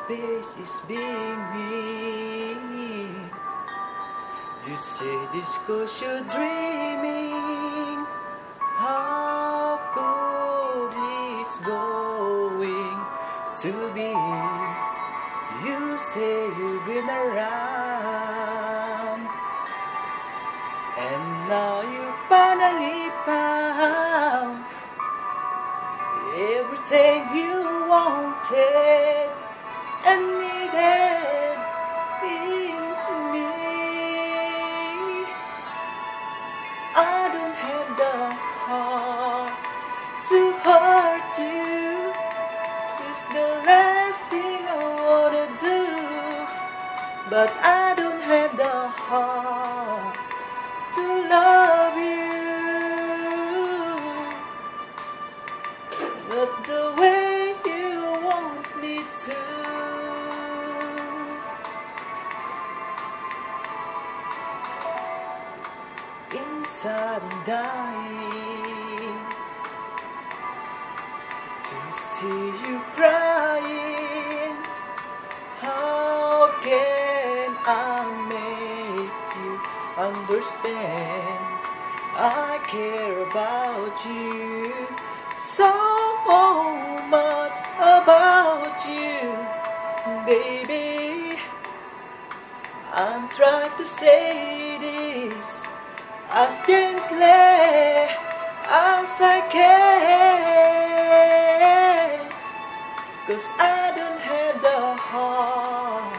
face is being me. You say this cause you're dreaming. How good it's going to be. You say you've been around, and now you finally found everything you wanted and needed in me. I don't have the heart to hurt you. It's the last thing I wanna do, but I don't have the heart to love you. Not the way you want me to. Inside I'm dying to see you crying. How can I make you understand? I care about you so much, about you, baby. I'm trying to say this as gently as I can, 'cause I don't have the heart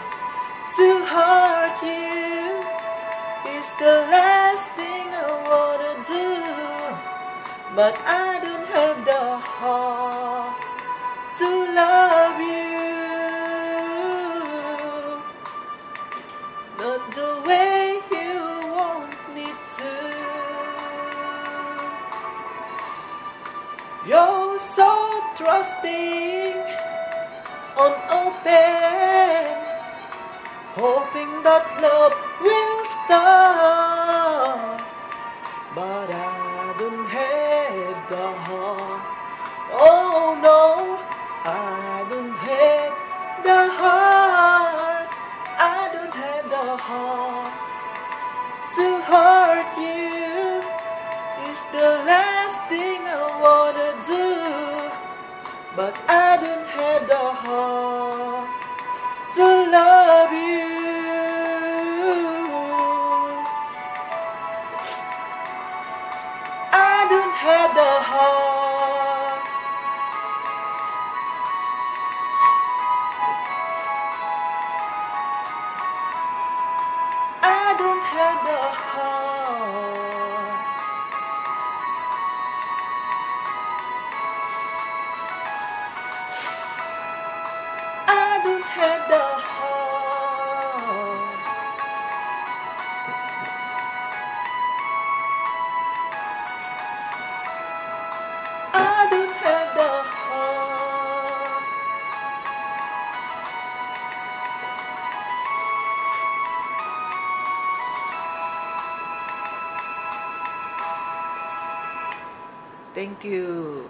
to hurt you. It's the last thing I wanna do, but I don't have the heart to love you. Not the way you want me to. You're so trusting, unopen, hoping that love will start, but I don't have the heart. Oh no, I don't have the heart. I don't have the heart to hurt you. It's the last thing I wanna do, but I don't have the heart to love you. I don't have the heart. I don't have the heart. I don't have the heart. I don't have the heart. Thank you.